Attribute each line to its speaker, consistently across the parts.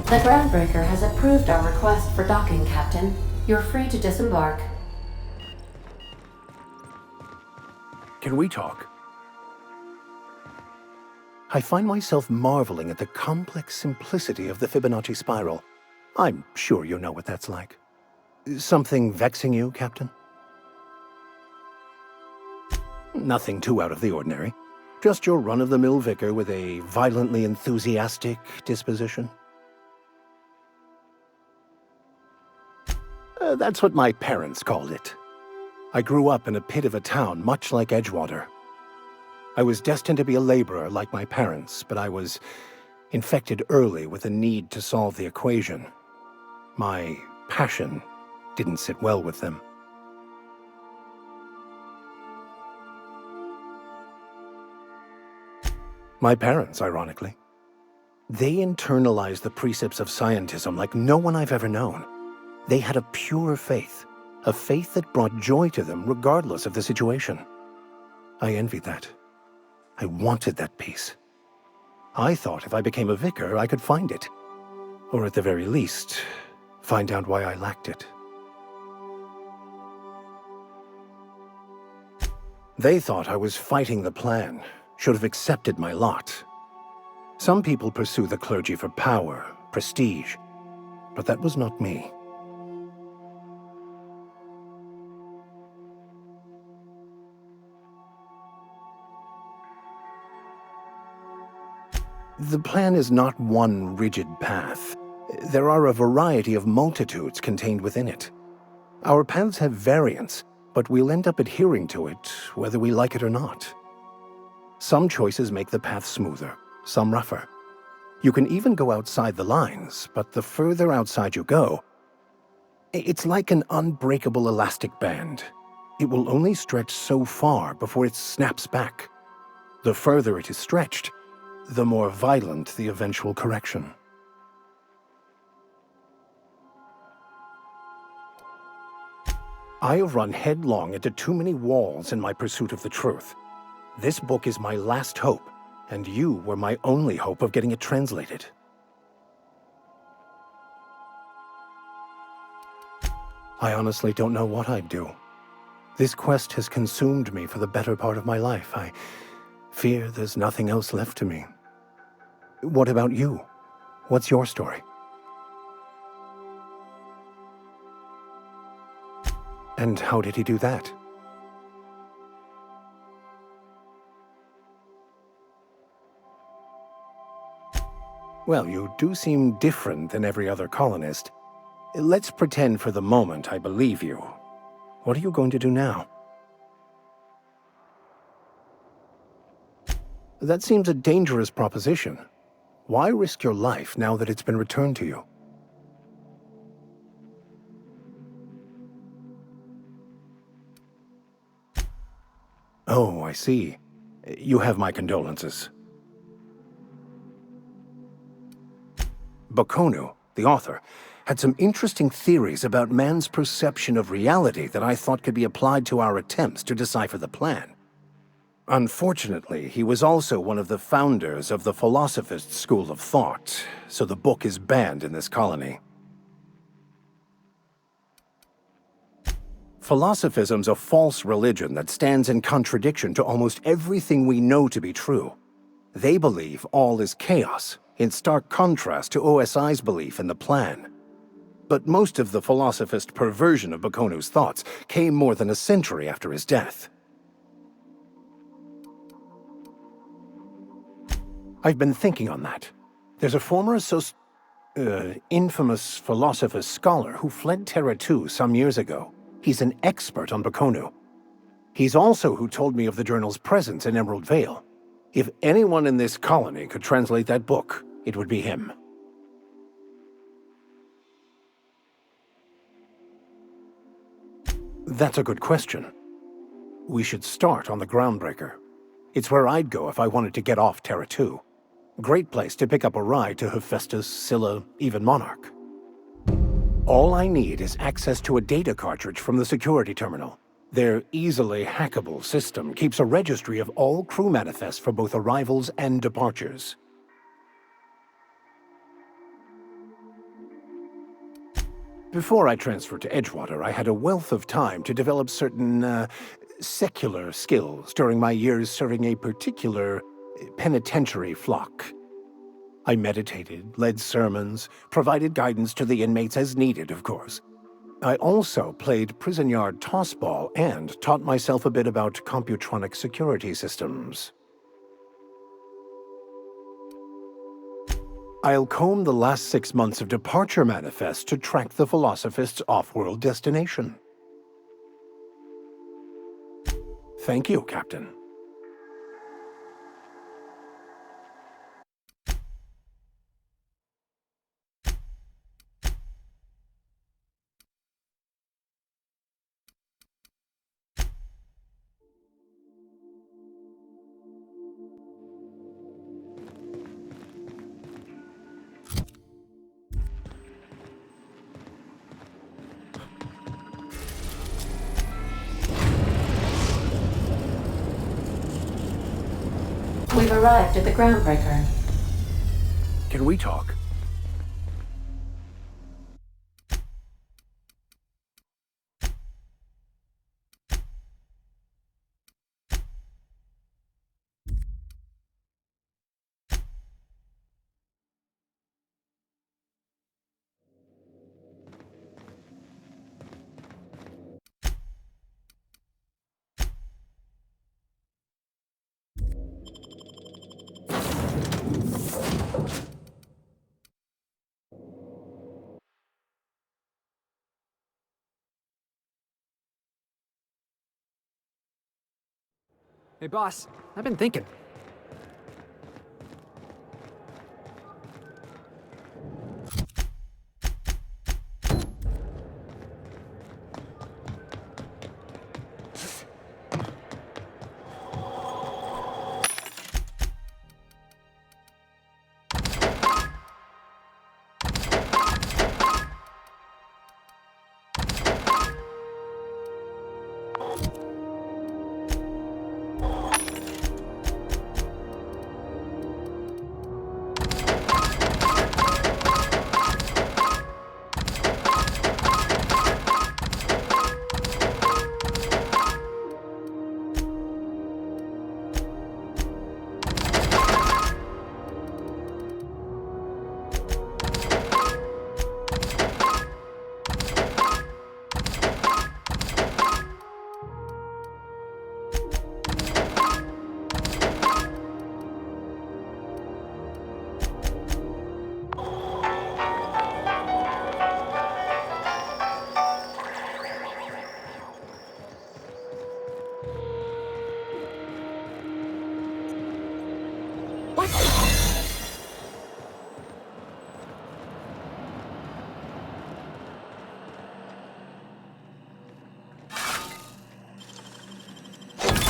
Speaker 1: The groundbreaker has approved our request for docking, Captain. You're free to disembark.
Speaker 2: Can we talk? I find myself marveling at the complex simplicity of the Fibonacci spiral. I'm sure you know what that's like. Something vexing you, Captain? Nothing too out of the ordinary. Just your run-of-the-mill vicar with a violently enthusiastic disposition. That's what my parents called it. I grew up in a pit of a town much like Edgewater. I was destined to be a laborer like my parents, but I was infected early with a need to solve the equation. My passion didn't sit well with them. My parents, ironically. They internalized the precepts of scientism like no one I've ever known. They had a pure faith, a faith that brought joy to them regardless of the situation. I envied that. I wanted that peace. I thought if I became a vicar, I could find it. Or at the very least, find out why I lacked it. They thought I was fighting the plan, should have accepted my lot. Some people pursue the clergy for power, prestige, but that was not me. The plan is not one rigid path. There are a variety of multitudes contained within it. Our paths have variance, but we'll end up adhering to it whether we like it or not. Some choices make the path smoother, some rougher. You can even go outside the lines, but the further outside you go, it's like an unbreakable elastic band. It will only stretch so far before it snaps back. The further it is stretched, the more violent the eventual correction. I have run headlong into too many walls in my pursuit of the truth. This book is my last hope, and you were my only hope of getting it translated. I honestly don't know what I'd do. This quest has consumed me for the better part of my life. I fear there's nothing else left to me. What about you? What's your story? And how did he do that? Well, you do seem different than every other colonist. Let's pretend for the moment I believe you. What are you going to do now? That seems a dangerous proposition. Why risk your life now that it's been returned to you? Oh, I see. You have my condolences. Bakonu, the author, had some interesting theories about man's perception of reality that I thought could be applied to our attempts to decipher the plan. Unfortunately, he was also one of the founders of the philosophist school of thought, so the book is banned in this colony. Philosophism's a false religion that stands in contradiction to almost everything we know to be true. They believe all is chaos, in stark contrast to OSI's belief in the plan. But most of the philosophist perversion of Bakonu's thoughts came more than a century after his death. I've been thinking on that. There's a former infamous philosophist scholar who fled Terra 2 some years ago. He's an expert on Bakonu. He's also who told me of the journal's presence in Emerald Vale. If anyone in this colony could translate that book, it would be him. That's a good question. We should start on the Groundbreaker. It's where I'd go if I wanted to get off Terra 2. Great place to pick up a ride to Hephaestus, Scylla, even Monarch. All I need is access to a data cartridge from the security terminal. Their easily hackable system keeps a registry of all crew manifests for both arrivals and departures. Before I transferred to Edgewater, I had a wealth of time to develop certain, secular skills during my years serving a particular penitentiary flock. I meditated, led sermons, provided guidance to the inmates as needed, of course. I also played prison yard tossball and taught myself a bit about computronic security systems. I'll comb the last 6 months of departure manifest to track the Philosophist's off-world destination. Thank you, Captain.
Speaker 1: We've arrived at the groundbreaker.
Speaker 2: Can we talk?
Speaker 3: Hey boss, I've been thinking.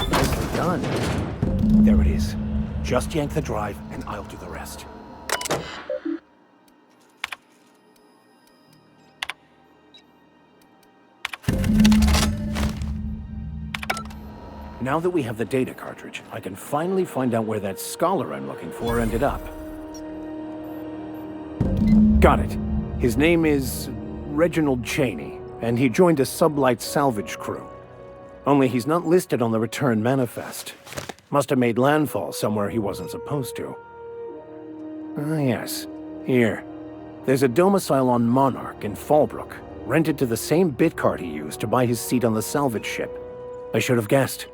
Speaker 2: Nicely done. There it is. Just yank the drive, and I'll do the rest. Now that we have the data cartridge, I can finally find out where that scholar I'm looking for ended up. Got it. His name is Reginald Cheney, and he joined a sublight salvage crew. Only he's not listed on the return manifest. Must have made landfall somewhere he wasn't supposed to. Ah, yes. Here. There's a domicile on Monarch in Fallbrook, rented to the same bit card he used to buy his seat on the salvage ship. I should have guessed.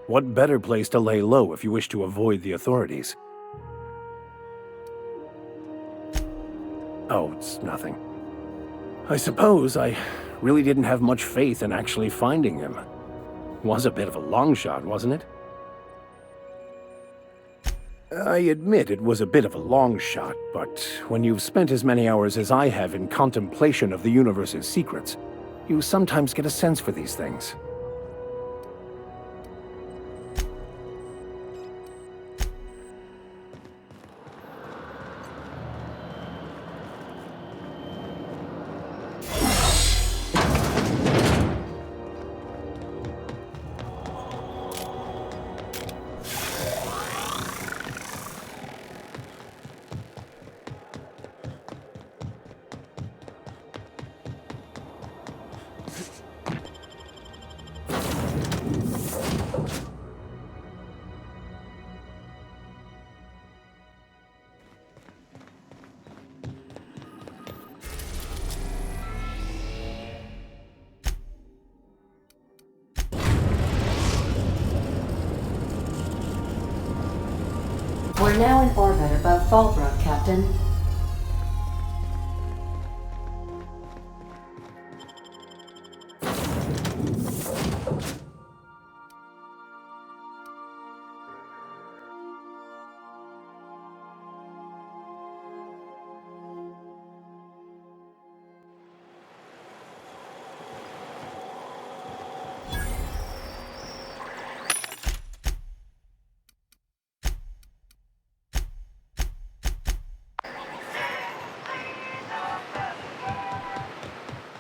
Speaker 2: What better place to lay low if you wish to avoid the authorities? Oh, it's nothing. I suppose I really didn't have much faith in actually finding him. Was a bit of a long shot, wasn't it? I admit it was a bit of a long shot, but when you've spent as many hours as I have in contemplation of the universe's secrets, you sometimes get a sense for these things.
Speaker 1: We're now in orbit above Fallbrook, Captain.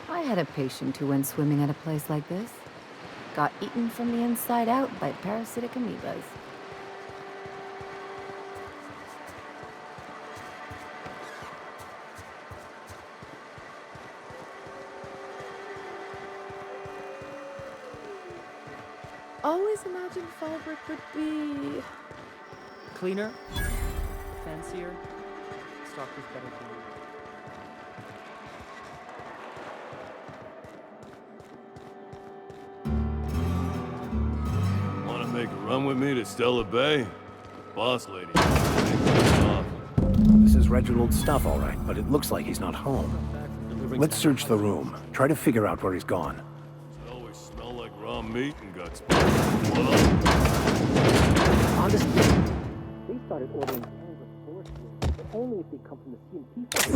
Speaker 4: I had a patient who went swimming at a place like this. Got eaten from the inside out by parasitic amoebas. Always imagined Fallbrook would be...
Speaker 3: Cleaner? Fancier? Stocked with better food.
Speaker 5: Want to make a run with me to Stella Bay? Boss lady.
Speaker 2: This is Reginald's stuff, all right, but it looks like he's not home. Let's search the room. Try to figure out where he's gone.
Speaker 5: It always smell like raw meat and guts. What?
Speaker 3: Honestly, they started ordering cans of force but only if they come from the CMP.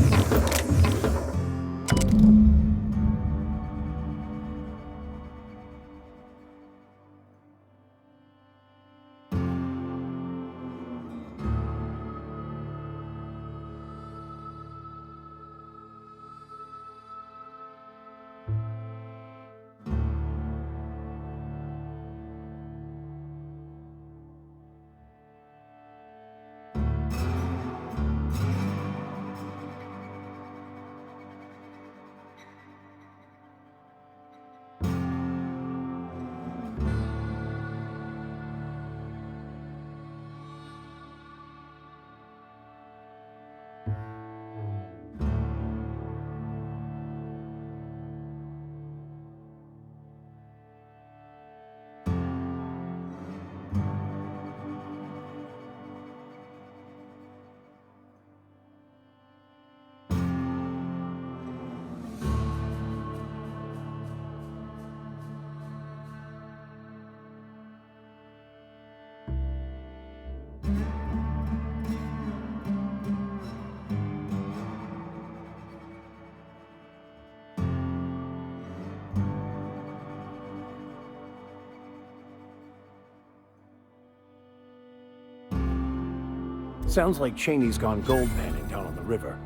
Speaker 2: Sounds like Cheney's gone gold panning down on the river.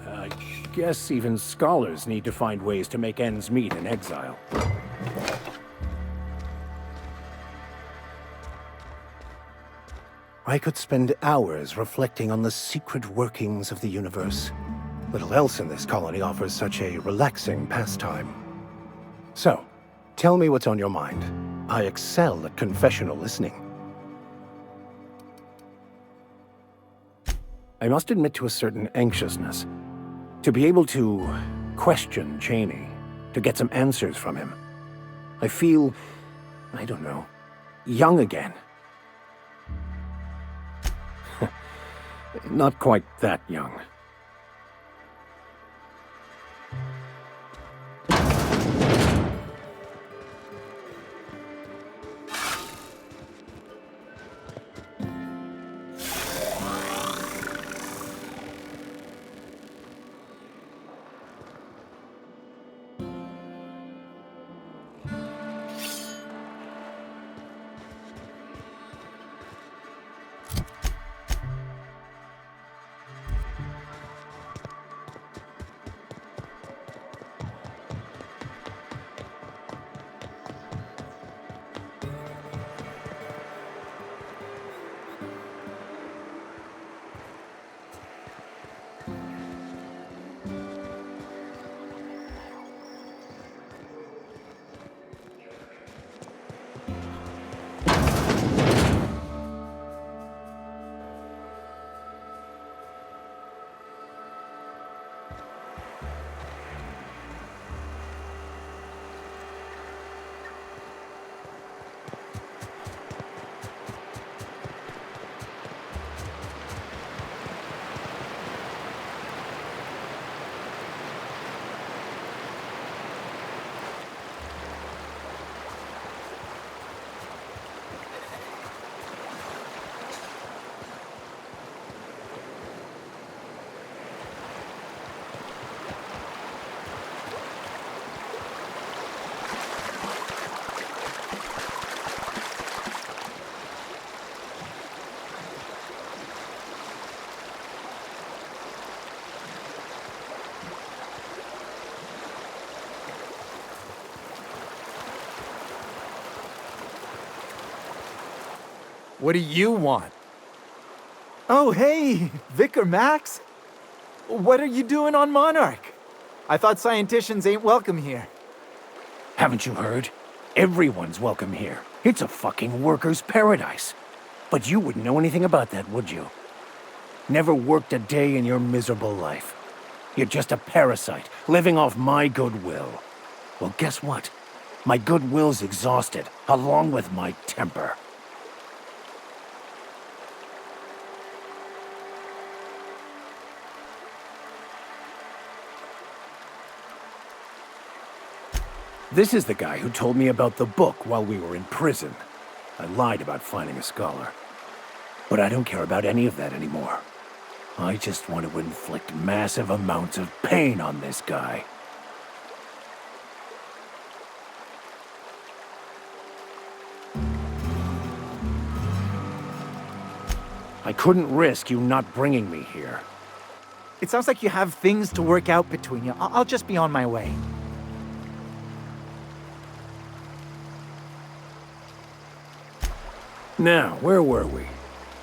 Speaker 2: I guess even scholars need to find ways to make ends meet in exile. I could spend hours reflecting on the secret workings of the universe. Little else in this colony offers such a relaxing pastime. So, tell me what's on your mind. I excel at confessional listening. I must admit to a certain anxiousness. To be able to question Cheney, to get some answers from him. I feel, I don't know, young again. Not quite that young.
Speaker 6: What do you want? Oh, hey, Vicar Max. What are you doing on Monarch? I thought scienticians ain't welcome here.
Speaker 2: Haven't you heard? Everyone's welcome here. It's a fucking worker's paradise. But you wouldn't know anything about that, would you? Never worked a day in your miserable life. You're just a parasite, living off my goodwill. Well, guess what? My goodwill's exhausted, along with my temper. This is the guy who told me about the book while we were in prison. I lied about finding a scholar. But I don't care about any of that anymore. I just want to inflict massive amounts of pain on this guy. I couldn't risk you not bringing me here.
Speaker 6: It sounds like you have things to work out between you. I'll just be on my way.
Speaker 2: Now, where were we?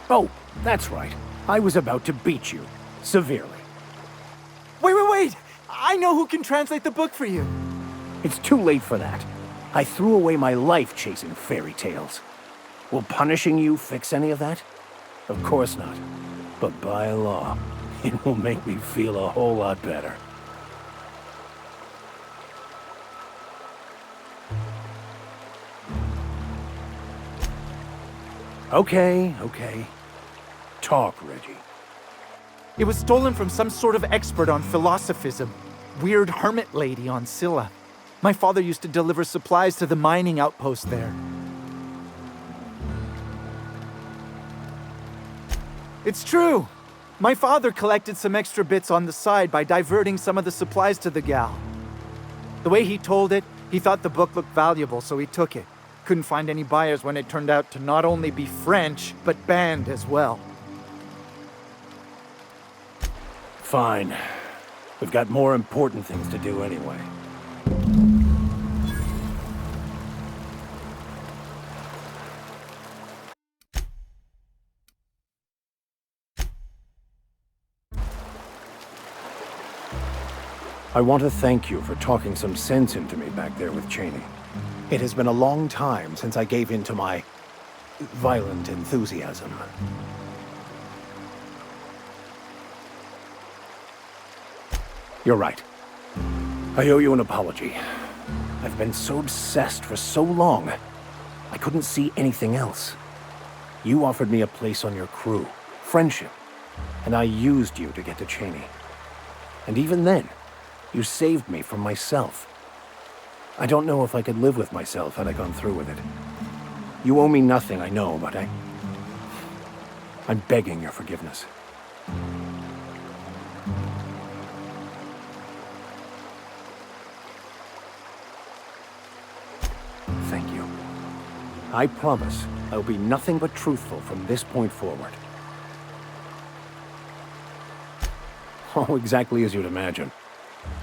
Speaker 2: Oh, that's right. I was about to beat you. Severely.
Speaker 6: Wait! I know who can translate the book for you.
Speaker 2: It's too late for that. I threw away my life chasing fairy tales. Will punishing you fix any of that? Of course not. But by law, it will make me feel a whole lot better. Okay. Talk, Reggie.
Speaker 6: It was stolen from some sort of expert on philosophism. Weird hermit lady on Scylla. My father used to deliver supplies to the mining outpost there. It's true! My father collected some extra bits on the side by diverting some of the supplies to the gal. The way he told it, he thought the book looked valuable, so he took it. Couldn't find any buyers when it turned out to not only be French, but banned as well.
Speaker 2: Fine. We've got more important things to do anyway. I want to thank you for talking some sense into me back there with Cheney. It has been a long time since I gave in to my violent enthusiasm. You're right. I owe you an apology. I've been so obsessed for so long, I couldn't see anything else. You offered me a place on your crew, friendship, and I used you to get to Cheney. And even then, you saved me from myself. I don't know if I could live with myself had I gone through with it. You owe me nothing, I know, but I'm begging your forgiveness. Thank you. I promise I'll be nothing but truthful from this point forward. Oh, exactly as you'd imagine.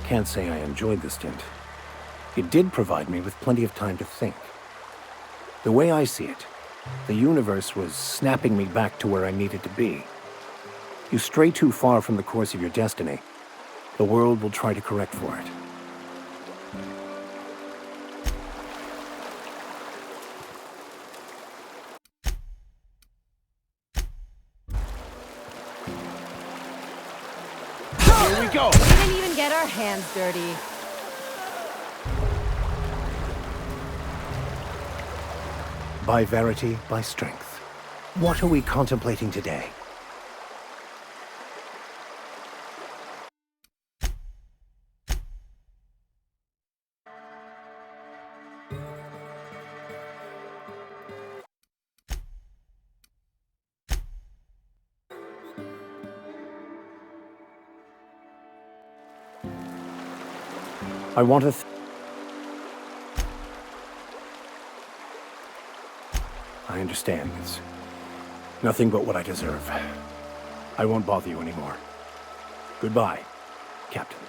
Speaker 2: Can't say I enjoyed the stint. It did provide me with plenty of time to think. The way I see it, the universe was snapping me back to where I needed to be. You stray too far from the course of your destiny, the world will try to correct for it. Here we go!
Speaker 4: We didn't even get our hands dirty.
Speaker 2: By verity, by strength. What are we contemplating today? I want to I understand. It's nothing but what I deserve. I won't bother you anymore. Goodbye, Captain.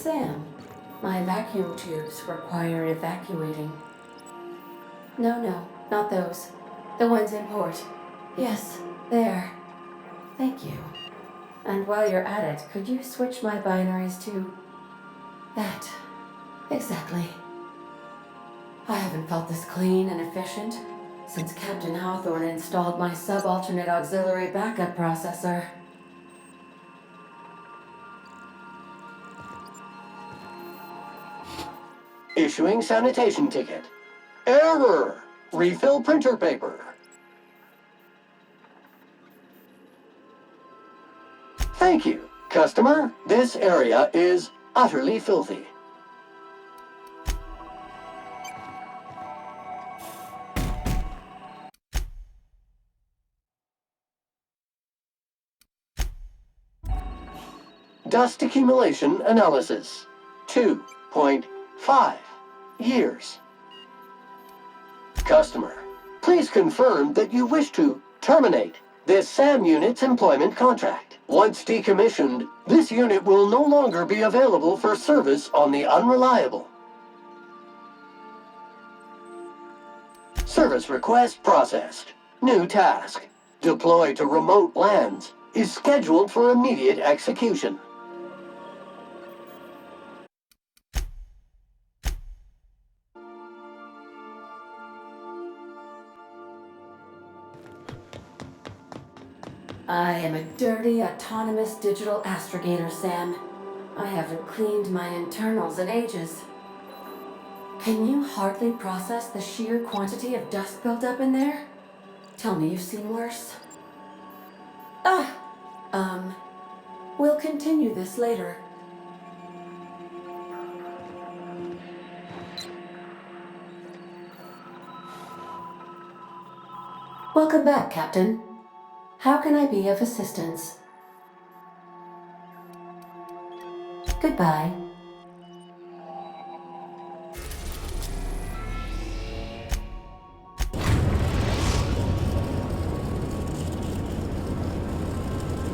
Speaker 1: Sam, my vacuum tubes require evacuating. No, not those. The ones in port. Yes, there. Thank you. And while you're at it, could you switch my binaries to that? Exactly. I haven't felt this clean and efficient since Captain Hawthorne installed my subalternate auxiliary backup processor.
Speaker 7: Issuing sanitation ticket. Error! Refill printer paper. Thank you, customer. This area is utterly filthy. Dust accumulation analysis. 2.5 years. Customer, please confirm that you wish to terminate this SAM unit's employment contract. Once decommissioned, this unit will no longer be available for service on the Unreliable. Service request processed. New task. Deploy to remote lands. Is scheduled for immediate execution.
Speaker 1: I am a dirty, autonomous digital astrogator, Sam. I haven't cleaned my internals in ages. Can you hardly process the sheer quantity of dust built up in there? Tell me you've seen worse. We'll continue this later. Welcome back, Captain. How can I be of assistance? Goodbye.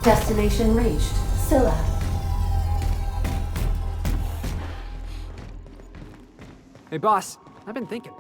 Speaker 1: Destination reached. Scylla.
Speaker 8: Hey boss, I've been thinking.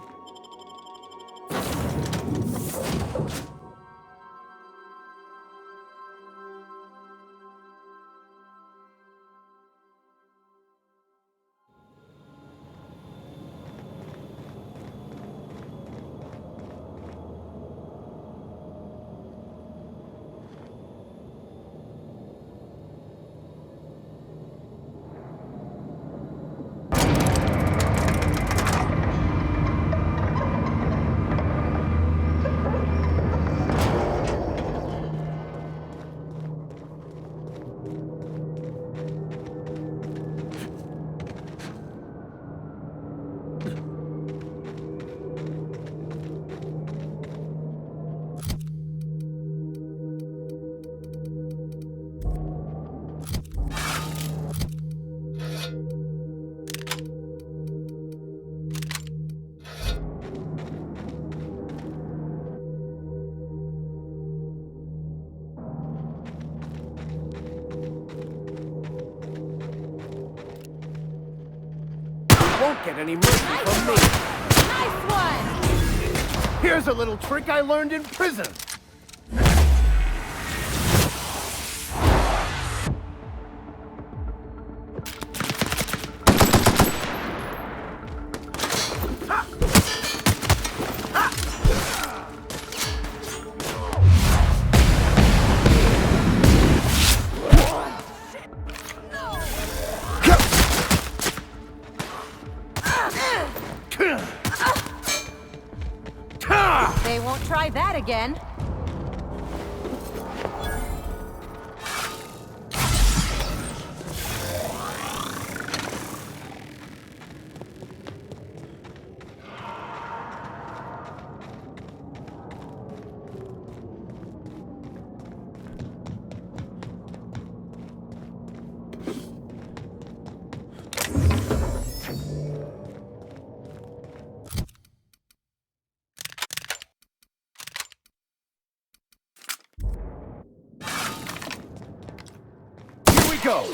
Speaker 2: Won't get any mercy from me.
Speaker 4: Nice one!
Speaker 2: Here's a little trick I learned in prison.
Speaker 4: They won't try that again.
Speaker 2: Here we go.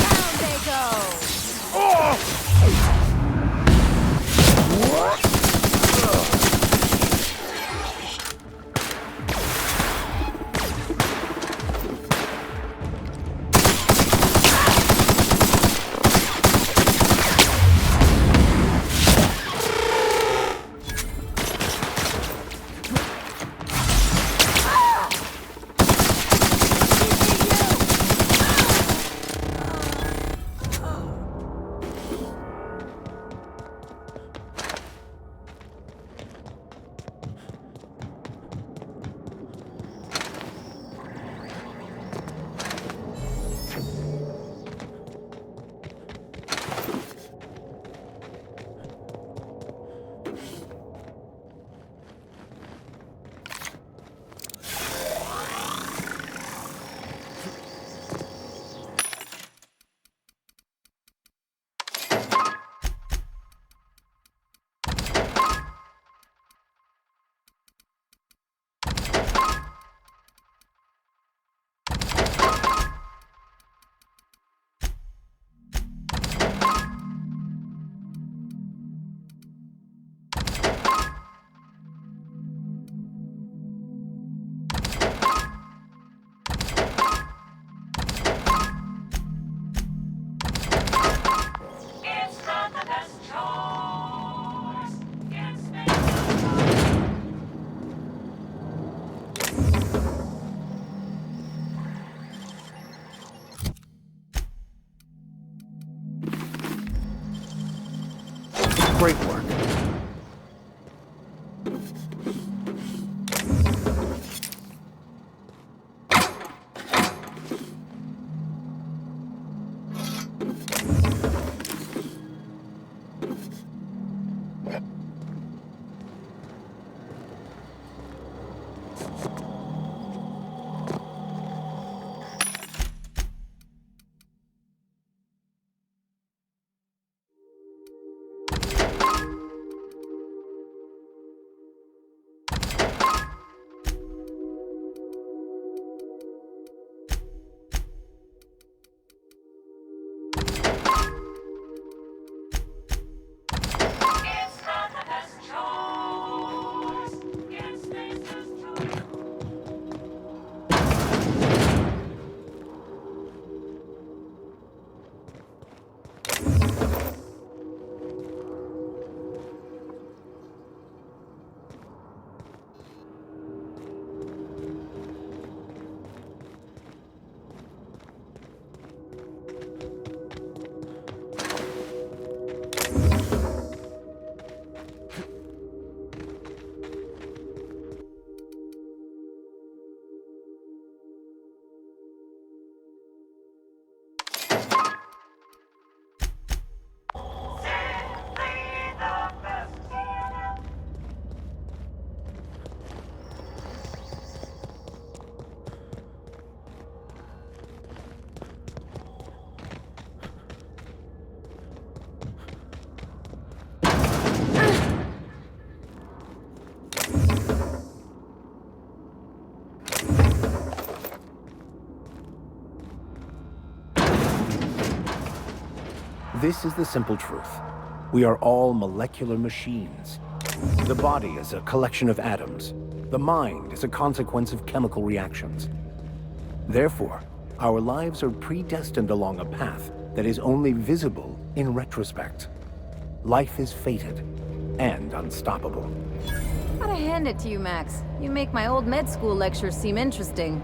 Speaker 4: Down they go!
Speaker 2: Great work. This is the simple truth. We are all molecular machines. The body is a collection of atoms. The mind is a consequence of chemical reactions. Therefore, our lives are predestined along a path that is only visible in retrospect. Life is fated and unstoppable.
Speaker 4: Gotta hand it to you, Max. You make my old med school lectures seem interesting.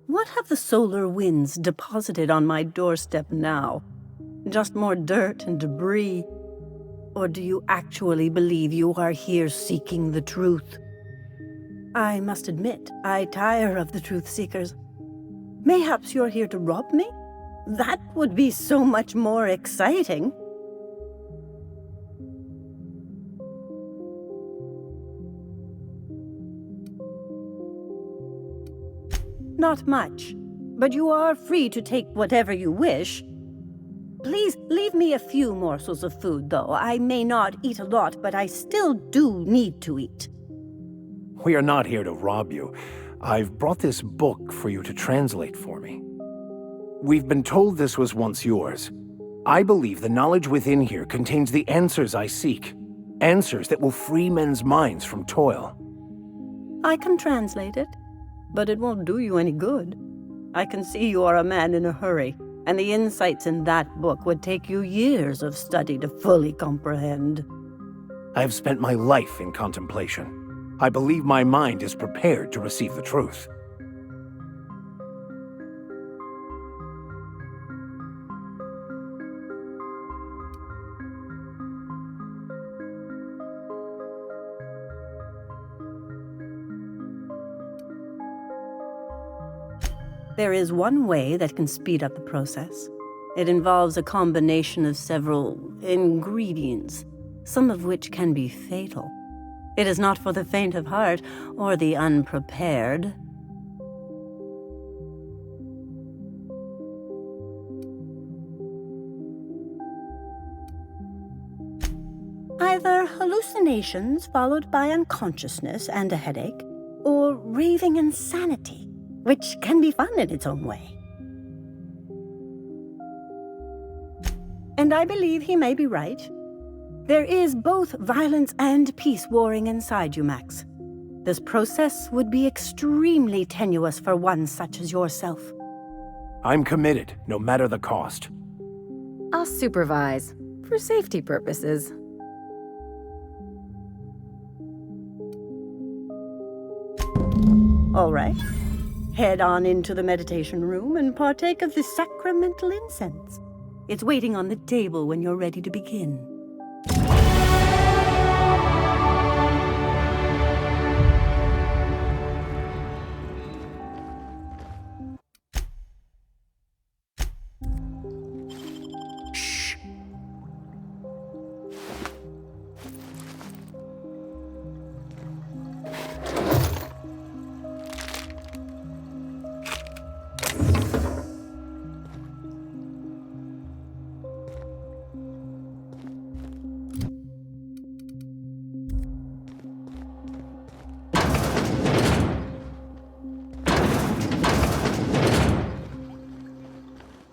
Speaker 9: What have the solar winds deposited on my doorstep now? Just more dirt and debris? Or do you actually believe you are here seeking the truth? I must admit, I tire of the truth seekers. Mayhaps you're here to rob me? That would be so much more exciting. Not much, but you are free to take whatever you wish. Please leave me a few morsels of food, though. I may not eat a lot, but I still do need to eat.
Speaker 2: We are not here to rob you. I've brought this book for you to translate for me. We've been told this was once yours. I believe the knowledge within here contains the answers I seek. Answers that will free men's minds from toil.
Speaker 9: I can translate it, but it won't do you any good. I can see you are a man in a hurry, and the insights in that book would take you years of study to fully comprehend.
Speaker 2: I have spent my life in contemplation. I believe my mind is prepared to receive the truth.
Speaker 9: There is one way that can speed up the process. It involves a combination of several ingredients, some of which can be fatal. It is not for the faint of heart or the unprepared. Either hallucinations followed by unconsciousness and a headache, or raving insanity, which can be fun in its own way. And I believe he may be right. There is both violence and peace warring inside you, Max. This process would be extremely tenuous for one such as yourself.
Speaker 2: I'm committed, no matter the cost.
Speaker 4: I'll supervise, for safety purposes.
Speaker 9: All right. Head on into the meditation room and partake of the sacramental incense. It's waiting on the table when you're ready to begin.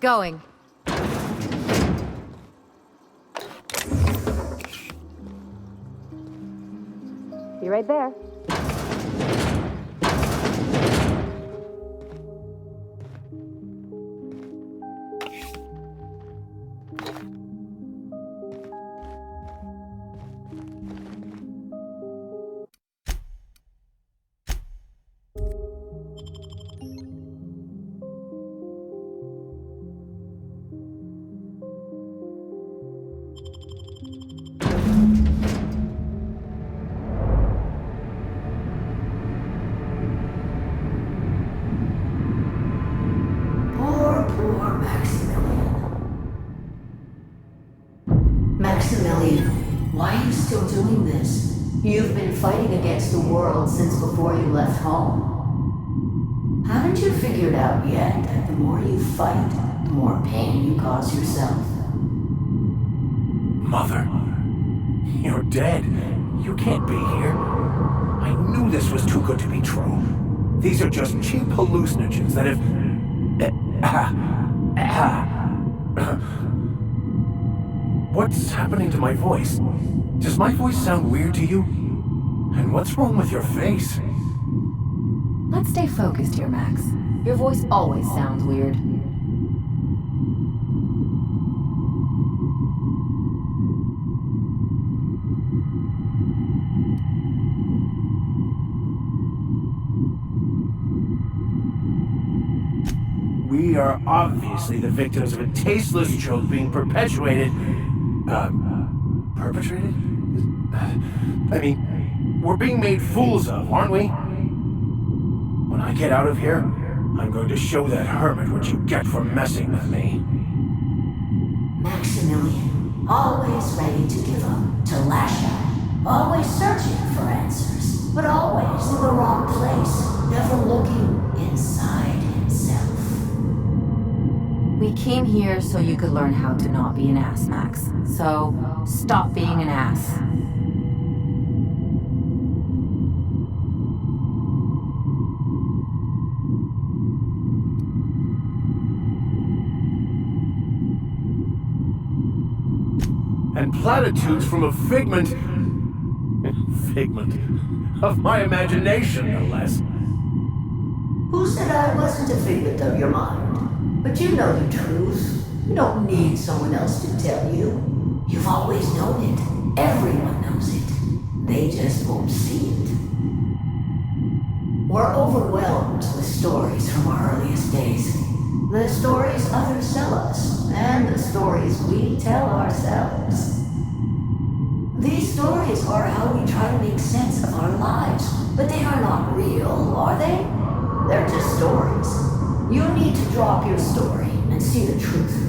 Speaker 4: Going. Be right there.
Speaker 1: Poor Maximilian. Maximilian, why are you still doing this? You've been fighting against the world since before you left home. Haven't you figured out yet that the more you fight, the more pain you cause yourself?
Speaker 2: Mother, you're dead. You can't be here. I knew this was too good to be true. These are just cheap hallucinogens that have... What's happening to my voice? Does my voice sound weird to you? And what's wrong with your face?
Speaker 4: Let's stay focused here, Max. Your voice always sounds weird.
Speaker 2: We are obviously the victims of a tasteless joke being perpetuated... perpetrated? I mean, we're being made fools of, aren't we? When I get out of here, I'm going to show that hermit what you get for messing with me.
Speaker 1: Maximilian, always ready to give up, to lash out, always searching for answers, but always in the wrong place, never looking inside.
Speaker 4: We came here so you could learn how to not be an ass, Max. So, stop being an ass.
Speaker 2: And platitudes from a figment of my imagination, no less.
Speaker 10: Who said I wasn't a figment of your mind? But you know the truth. You don't need someone else to tell you. You've always known it. Everyone knows it. They just won't see it. We're overwhelmed with stories from our earliest days. The stories others tell us, and the stories we tell ourselves. These stories are how we try to make sense of our lives, but they are not real, are they? They're just stories. You need to drop your story and see the truth.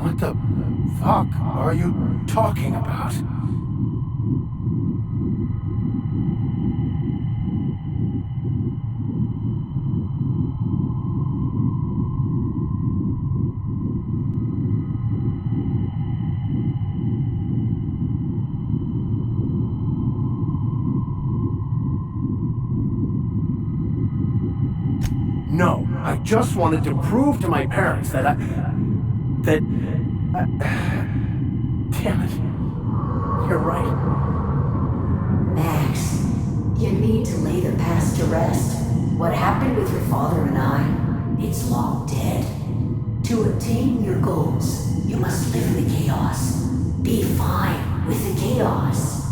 Speaker 2: What the fuck are you talking about? No, I just wanted to prove to my parents that damn it. You're right.
Speaker 10: Max, you need to lay the past to rest. What happened with your father and I, it's long dead. To attain your goals, you must live in the chaos. Be fine with the chaos.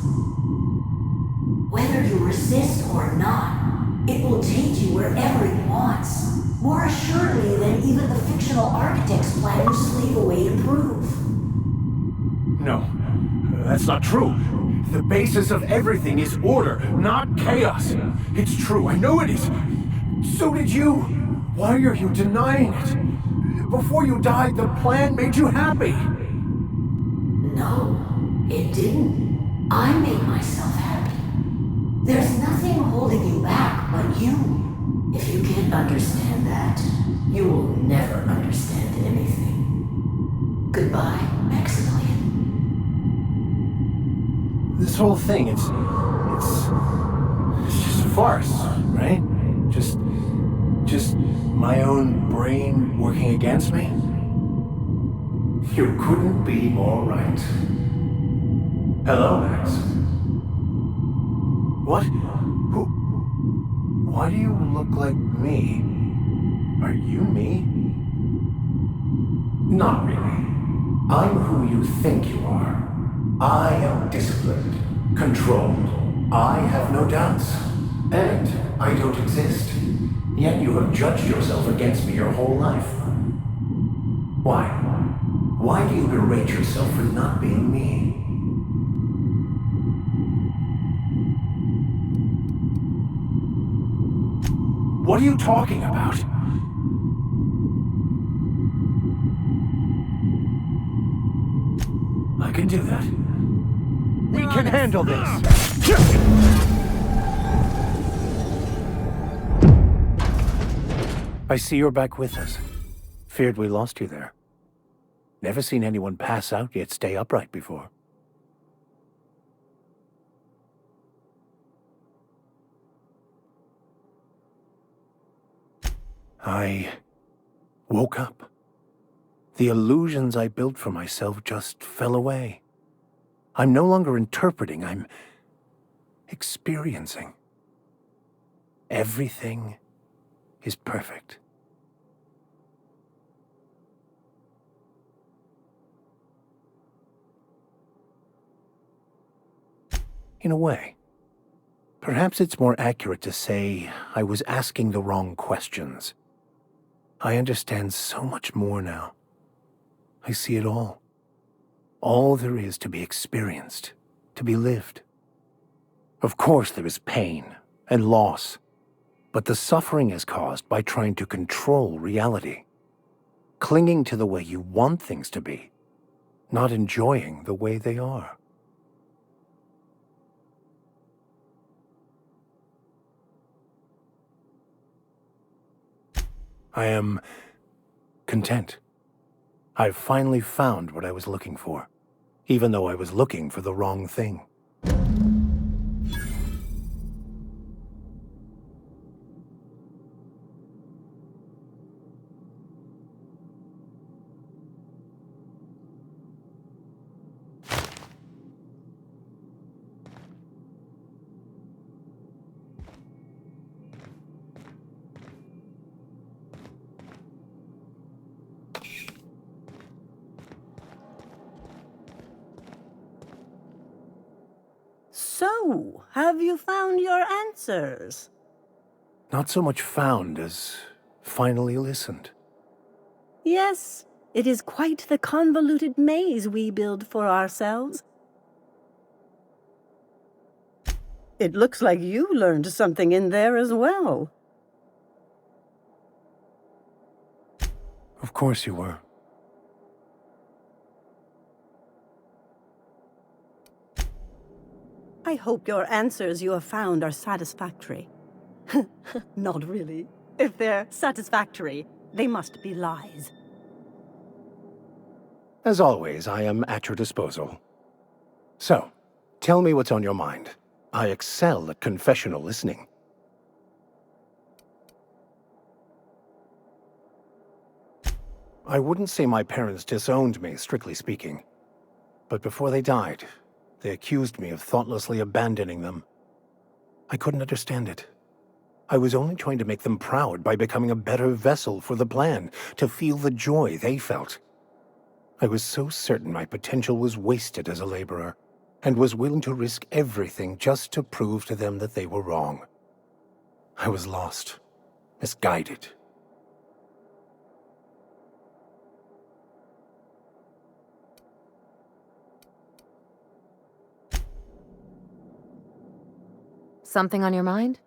Speaker 10: Whether you resist or not, it will take you wherever it wants. More assuredly than even the fictional architects plan to slave away to prove.
Speaker 2: No, that's not true. The basis of everything is order, not chaos. It's true, I know it is. So did you. Why are you denying it? Before you died, the plan made you happy.
Speaker 10: No, it didn't. I made myself happy. There's nothing holding you back but you. If you can't understand that, you will never understand anything. Goodbye, Maximilian.
Speaker 2: This whole thing, it's just a farce, right? Just my own brain working against me? You couldn't be more right. Hello, Max. What? Who? Why do you look like me? Are you me? Not really. I'm who you think you are. I am disciplined, controlled. I have no doubts. And I don't exist. Yet you have judged yourself against me your whole life. Why? Why do you berate yourself for not being me? What are you talking about? I can do that. We can handle this. I see you're back with us. Feared we lost you there. Never seen anyone pass out yet stay upright before. I woke up. The illusions I built for myself just fell away. I'm no longer interpreting, I'm experiencing. Everything is perfect. In a way. Perhaps it's more accurate to say I was asking the wrong questions. I understand so much more now. I see it all. All there is to be experienced, to be lived. Of course there is pain and loss, but the suffering is caused by trying to control reality, clinging to the way you want things to be, not enjoying the way they are. I am content. I've finally found what I was looking for, even though I was looking for the wrong thing.
Speaker 9: So, have you found your answers?
Speaker 2: Not so much found as finally listened.
Speaker 9: Yes, it is quite the convoluted maze we build for ourselves. It looks like you learned something in there as well.
Speaker 2: Of course you were.
Speaker 9: I hope your answers you have found are satisfactory. Not really. If they're satisfactory, they must be lies.
Speaker 2: As always, I am at your disposal. So, tell me what's on your mind. I excel at confessional listening. I wouldn't say my parents disowned me, strictly speaking. But before they died, they accused me of thoughtlessly abandoning them. I couldn't understand it. I was only trying to make them proud by becoming a better vessel for the plan, to feel the joy they felt. I was so certain my potential was wasted as a laborer, and was willing to risk everything just to prove to them that they were wrong. I was lost, misguided.
Speaker 4: Something on your mind?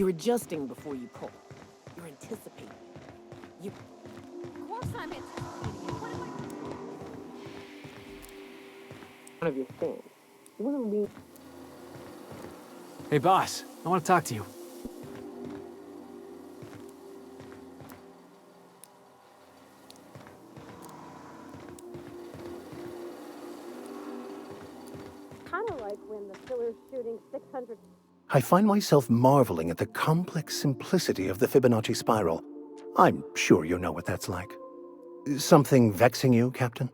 Speaker 11: You're adjusting before you pull. You're anticipating. You...
Speaker 4: Of course I'm anticipating it. What am I...
Speaker 3: One of your fans. You want to read...
Speaker 8: Hey, boss. I want to talk to you.
Speaker 12: Kind of like when the killer's shooting 600...
Speaker 2: I find myself marveling at the complex simplicity of the Fibonacci spiral. I'm sure you know what that's like. Something vexing you, Captain?